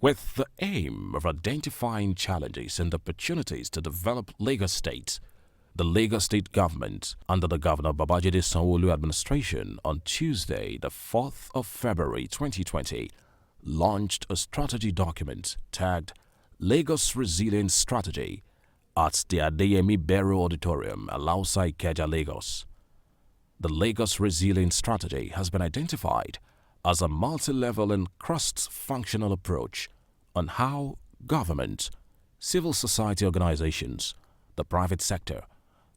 With the aim of identifying challenges and opportunities to develop Lagos State, the Lagos State government, under the Governor Babajide Sanwo-Olu administration, on Tuesday, the 4th of February 2020, launched a strategy document tagged Lagos Resilience Strategy at the Adeyemi Bello Auditorium, Alausa Ikeja, Lagos. The Lagos Resilience Strategy has been identified as a multi-level and cross-functional approach on how government, civil society organizations, the private sector,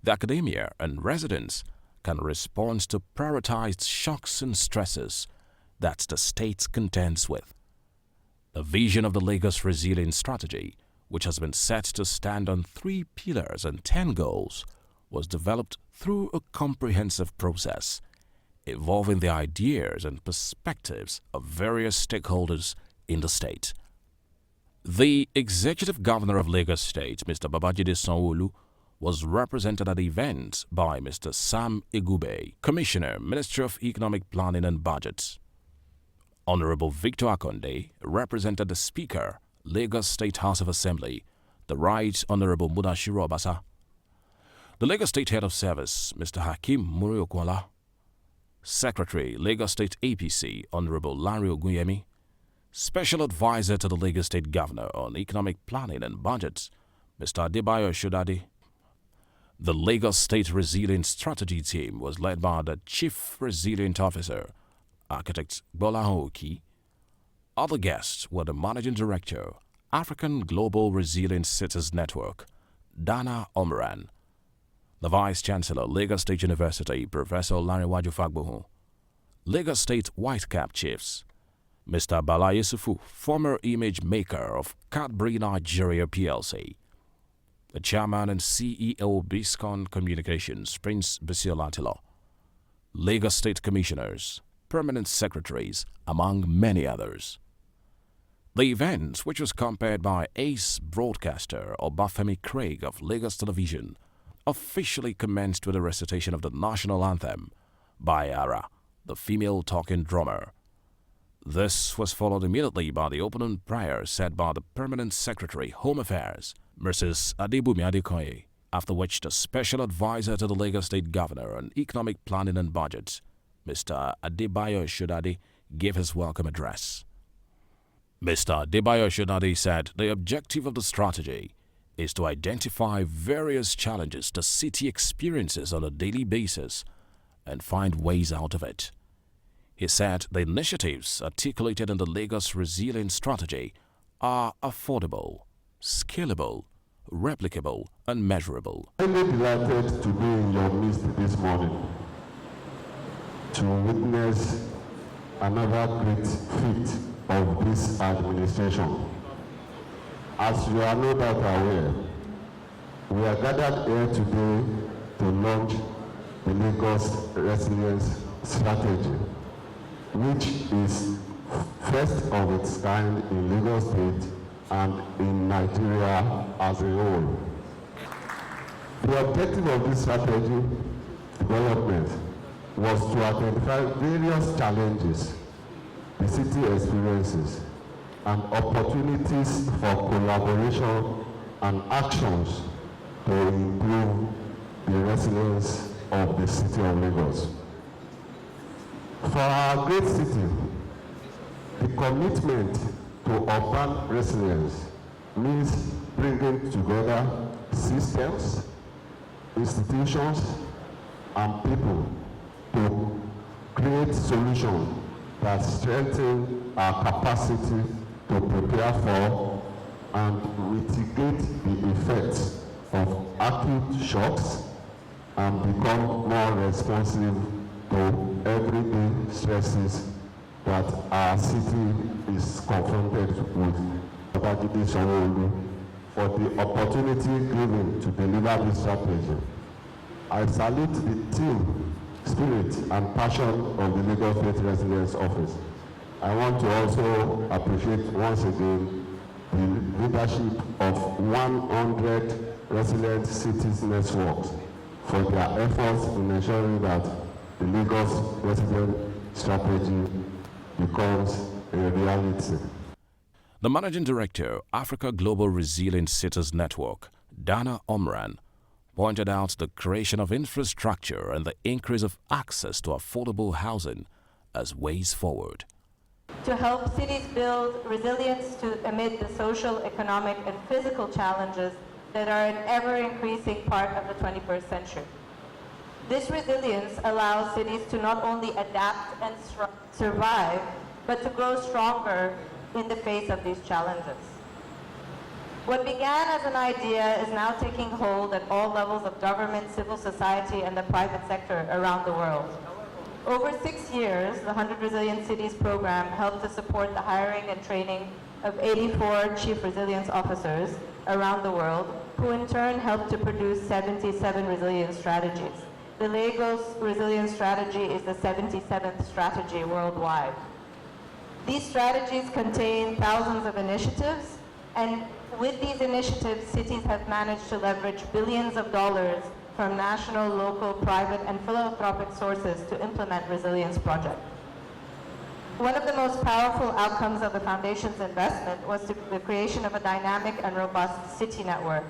the academia and residents can respond to prioritized shocks and stresses that the state contends with. The vision of the Lagos Resilience Strategy, which has been set to stand on 3 pillars and 10 goals, was developed through a comprehensive process involving the ideas and perspectives of various stakeholders in the state. The Executive Governor of Lagos State, Mr. Babajide Sanwo-Olu, was represented at the event by Mr. Sam Igube, Commissioner, Ministry of Economic Planning and Budget. Honorable Victor Akonde represented the Speaker, Lagos State House of Assembly, the Right Honorable Mudashiru Obasa. The Lagos State Head of Service, Mr. Hakeem Muri-Okunla. Secretary, Lagos State APC, Honorable Larry Ogunyemi. Special Advisor to the Lagos State Governor on Economic Planning and Budget, Mr. Adebayo Shodadi. The Lagos State Resilience Strategy team was led by the Chief Resilient Officer, Architect Gbolahan Oki. Other guests were the Managing Director, African Global Resilient Cities Network, Dana Omaran, the Vice Chancellor, Lagos State University, Professor Laniwaju Fagbohun, Lagos State White Cap Chiefs, Mr. Bala Yusufu, former image maker of Cadbury Nigeria PLC, the Chairman and CEO Biscon Communications, Prince Bisiol, Lagos State Commissioners, Permanent Secretaries, among many others. The event, which was compared by ace broadcaster Obafemi Craig of Lagos Television, officially commenced with a recitation of the national anthem by Ara, the female talking drummer. This was followed immediately by the opening prayer said by the Permanent Secretary, Home Affairs, Mrs. Adebumi Adekoye, after which the Special Advisor to the Lagos State Governor on Economic Planning and Budget, Mr. Adebayo Shodadi, gave his welcome address. Mr. Adebayo Shodadi said the objective of the strategy is to identify various challenges the city experiences on a daily basis and find ways out of it. He said the initiatives articulated in the Lagos Resilience Strategy are affordable, scalable, replicable, and measurable. I'm really delighted to be in your midst this morning to witness another great feat of this administration. As you are no doubt aware, we are gathered here today to launch the Lagos Resilience Strategy, which is first of its kind in Lagos State and in Nigeria as a whole. The objective of this strategy development was to identify various challenges the city experiences and opportunities for collaboration and actions to improve the resilience of the city of Lagos. For our great city, the commitment to urban resilience means bringing together systems, institutions, and people to create solutions that strengthen our capacity to prepare for and mitigate the effects of acute shocks and become more responsive to everyday stresses that our city is confronted with. Babajide Sanwo-Olu for the opportunity given to deliver this strategy. I salute the team, spirit, and passion of the Lagos State Resilience Office. I want to also appreciate once again the leadership of 100 Resilient Cities Networks for their efforts in ensuring that the Lagos Resilient Strategy becomes a reality. The Managing Director, Africa Global Resilient Cities Network, Dana Omran, pointed out the creation of infrastructure and the increase of access to affordable housing as ways forward. To help cities build resilience amid the social, economic, and physical challenges that are an ever-increasing part of the 21st century. This resilience allows cities to not only adapt and survive, but to grow stronger in the face of these challenges. What began as an idea is now taking hold at all levels of government, civil society, and the private sector around the world. Over 6 years, the 100 Resilient Cities program helped to support the hiring and training of 84 Chief Resilience Officers around the world, who in turn helped to produce 77 resilience strategies. The Lagos Resilience Strategy is the 77th strategy worldwide. These strategies contain thousands of initiatives, and with these initiatives, cities have managed to leverage billions of dollars from national, local, private, and philanthropic sources to implement resilience projects. One of the most powerful outcomes of the Foundation's investment was the creation of a dynamic and robust city network.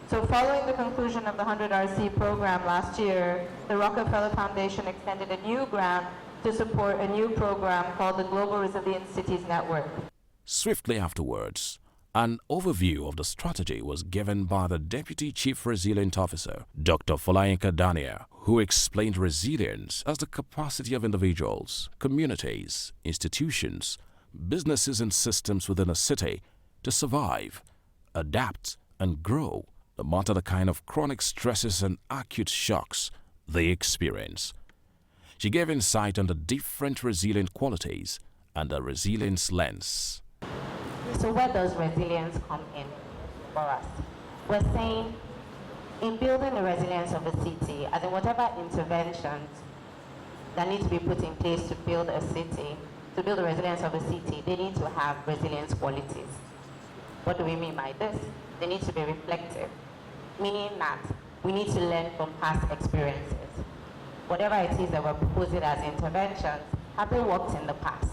So following the conclusion of the 100RC program last year, the Rockefeller Foundation extended a new grant to support a new program called the Global Resilient Cities Network. Swiftly afterwards, an overview of the strategy was given by the Deputy Chief Resilient Officer, Dr. Folayinka Dania, who explained resilience as the capacity of individuals, communities, institutions, businesses and systems within a city to survive, adapt, and grow, no matter the kind of chronic stresses and acute shocks they experience. She gave insight on the different resilient qualities and the resilience lens. So where does resilience come in for us? We're saying in building the resilience of a city, as in whatever interventions that need to be put in place to build a city, to build the resilience of a city, they need to have resilience qualities. What do we mean by this? They need to be reflective, meaning that we need to learn from past experiences. Whatever it is that we're proposing as interventions, have they worked in the past?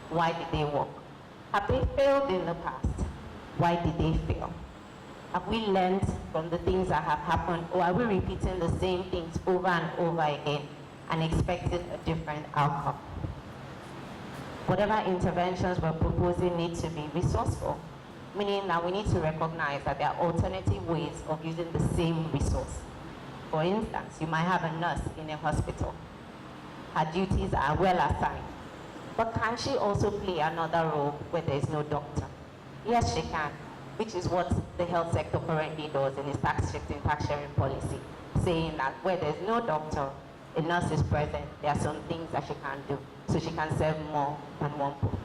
Why did they work? Have they failed in the past? Why did they fail? Have we learned from the things that have happened, or are we repeating the same things over and over again and expecting a different outcome? Whatever interventions we're proposing need to be resourceful, meaning that we need to recognize that there are alternative ways of using the same resource. For instance, you might have a nurse in a hospital. Her duties are well assigned. But can she also play another role where there is no doctor? Yes, she can, which is what the health sector currently does in its tax shifting, tax sharing policy, saying that where there's no doctor, a nurse is present, there are some things that she can do, so she can serve more than one purpose.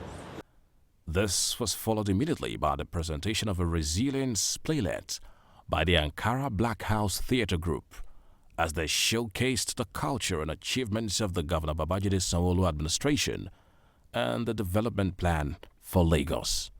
This was followed immediately by the presentation of a resilience playlet by the Ankara Black House Theatre Group, as they showcased the culture and achievements of the Governor Babajide Sanwo-Olu administration and the development plan for Lagos.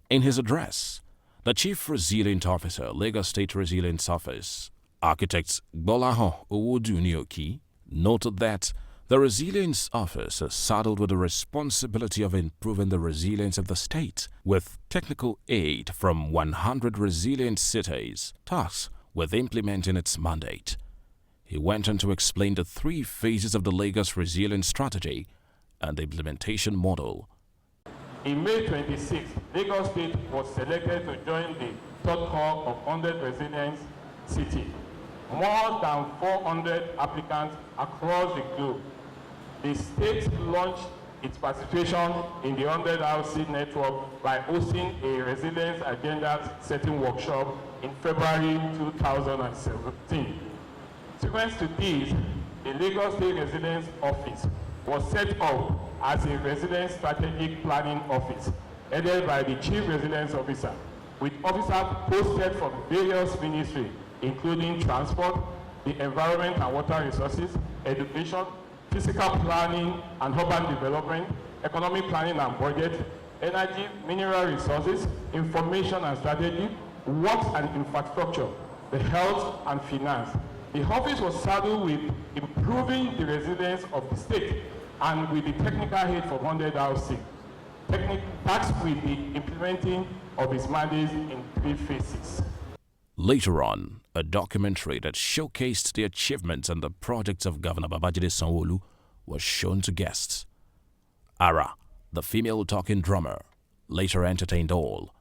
In his address, the Chief Resilient Officer, Lagos State Resilience Office, Architect Gbolahan Owodunioki, noted that the Resilience Office is saddled with the responsibility of improving the resilience of the state with technical aid from 100 resilient cities, tasked with implementing its mandate. He went on to explain the 3 phases of the Lagos Resilience Strategy and the implementation model. In May 26, Lagos State was selected to join the third call of 100 Resilience Cities. More than 400 applicants across the globe. The state launched its participation in the 100RC network by hosting a resilience agenda setting workshop in February 2017. Sequence to this, the Lagos State Resilience Office was set up as a Resilience Strategic Planning Office, headed by the Chief Resilience Officer, with officers posted from various ministries, including transport, the environment and water resources, education, physical planning and urban development, economic planning and budget, energy, mineral resources, information and strategy, works and infrastructure, the health and finance. The office was saddled with improving the resilience of the state and with the technical aid from 100RC. tasked with the implementing of its mandates in 3 phases. Later on, a documentary that showcased the achievements and the projects of Governor Babajide Sanwo-Olu was shown to guests. Ara, the female talking drummer, later entertained all.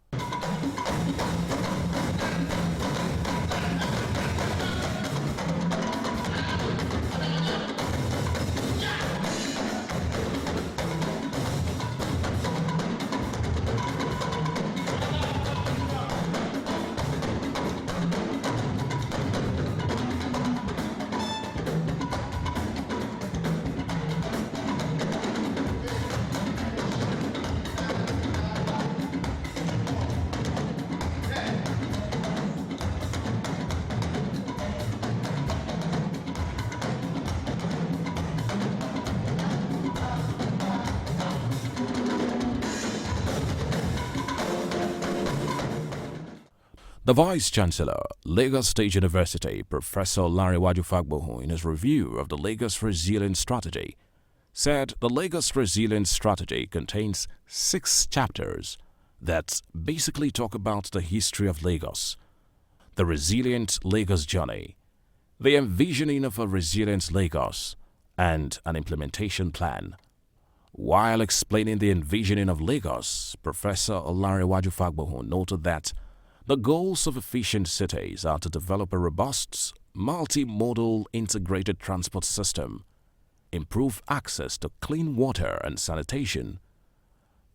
The Vice-Chancellor, Lagos State University, Professor Lanrewaju Fagbohun, in his review of the Lagos Resilience Strategy, said the Lagos Resilience Strategy contains 6 chapters that basically talk about the history of Lagos, the resilient Lagos journey, the envisioning of a resilient Lagos, and an implementation plan. While explaining the envisioning of Lagos, Professor Lanrewaju Fagbohun noted that the goals of efficient cities are to develop a robust, multimodal integrated transport system, improve access to clean water and sanitation,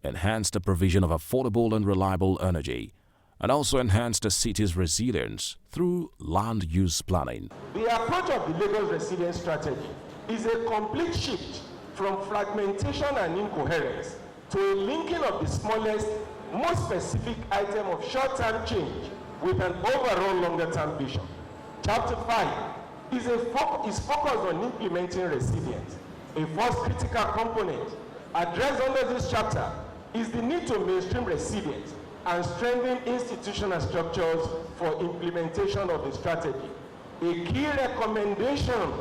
enhance the provision of affordable and reliable energy, and also enhance the city's resilience through land use planning. The approach of the Lagos Resilience Strategy is a complete shift from fragmentation and incoherence to a linking of the smallest, most specific item of short-term change with an overall longer-term vision. Chapter 5 is focused on implementing resilience. A first critical component addressed under this chapter is the need to mainstream resilience and strengthen institutional structures for implementation of the strategy. A key recommendation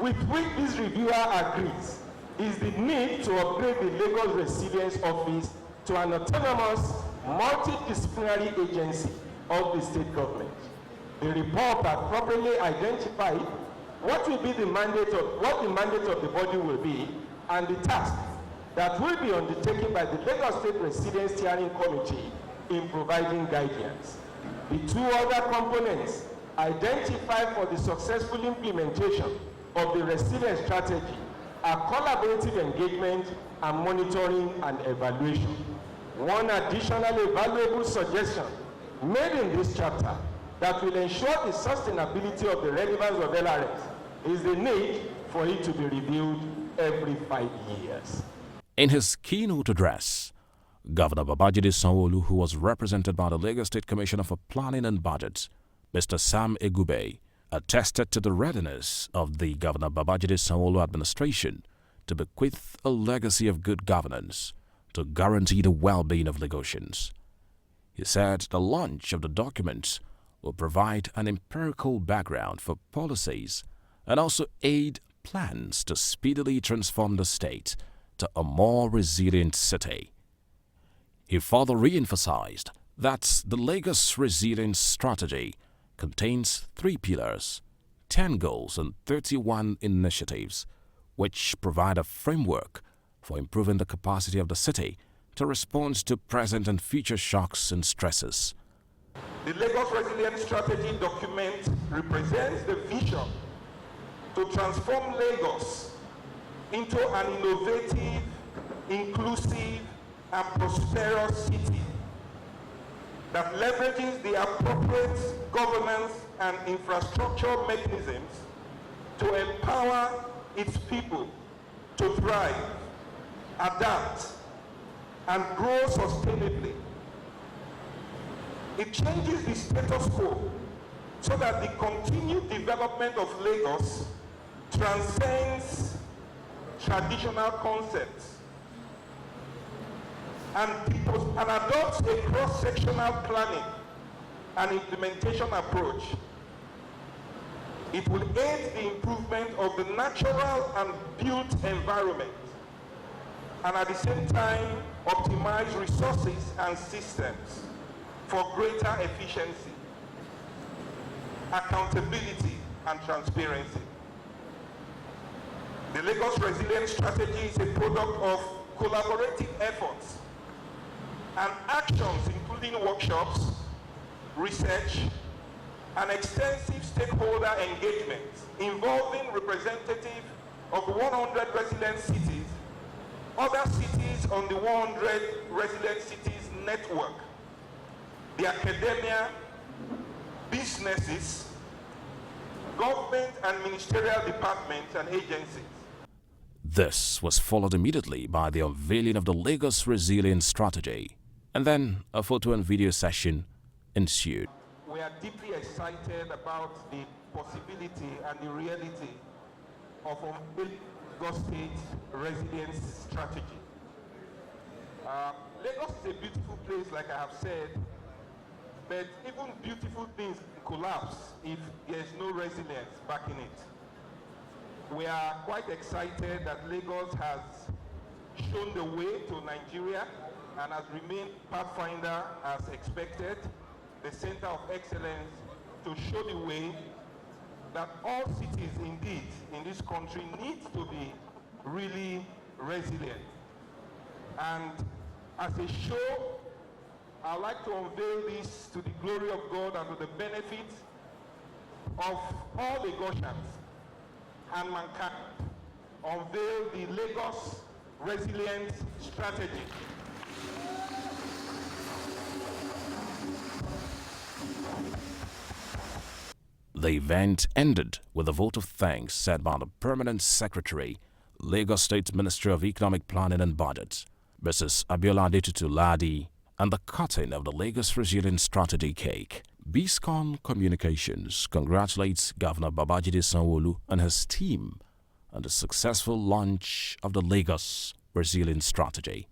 with which this reviewer agrees is the need to upgrade the Lagos Resilience Office to an autonomous, multidisciplinary agency of the state government. The report had properly identified what will be the mandate of the body will be, and the task that will be undertaken by the Lagos State Resilience Steering Committee in providing guidance. The 2 other components identified for the successful implementation of the resilience strategy are collaborative engagement and monitoring and evaluation. One additionally valuable suggestion made in this chapter that will ensure the sustainability of the relevance of LRS is the need for it to be reviewed every 5 years. In his keynote address, Governor Babajide Sanwo-Olu, who was represented by the Lagos State Commissioner for Planning and Budget, Mr. Sam Egube, attested to the readiness of the Governor Babajide Sanwo-Olu administration to bequeath a legacy of good governance to guarantee the well-being of Lagosians. He said the launch of the documents will provide an empirical background for policies and also aid plans to speedily transform the state to a more resilient city. He further re-emphasized that the Lagos Resilience Strategy contains 3 pillars, 10 goals and 31 initiatives, which provide a framework for improving the capacity of the city to respond to present and future shocks and stresses. The Lagos Resilience Strategy document represents the vision to transform Lagos into an innovative, inclusive, and prosperous city that leverages the appropriate governance and infrastructure mechanisms to empower its people to thrive, adapt, and grow sustainably. It changes the status quo so that the continued development of Lagos transcends traditional concepts and adopts a cross-sectional planning and implementation approach. It will aid the improvement of the natural and built environment and at the same time optimize resources and systems for greater efficiency, accountability, and transparency. The Lagos Resilience Strategy is a product of collaborative efforts and actions, including workshops, research, and extensive stakeholder engagement involving representatives of 100 resilient cities, other cities on the 100 resilient cities network, the academia, businesses, government and ministerial departments and agencies. This was followed immediately by the unveiling of the Lagos Resilience Strategy, and then a photo and video session ensued. We are deeply excited about the possibility and the reality of a Lagos State Resilience Strategy. Lagos is a beautiful place, like I have said, but even beautiful things collapse if there is no resilience backing it. We are quite excited that Lagos has shown the way to Nigeria and has remained pathfinder as expected, the center of excellence, to show the way that all cities indeed in this country need to be really resilient. And as a show, I'd like to unveil this to the glory of God and to the benefit of all Lagosians and mankind. Unveil the Lagos Resilience Strategy. The event ended with a vote of thanks said by the Permanent Secretary, Lagos State Ministry of Economic Planning and Budget, Mrs. Abiola Adetutu Ladi, and the cutting of the Lagos Resilience Strategy cake. BSCON Communications congratulates Governor Babajide Sanwo-Olu and his team on the successful launch of the Lagos Resilience Strategy.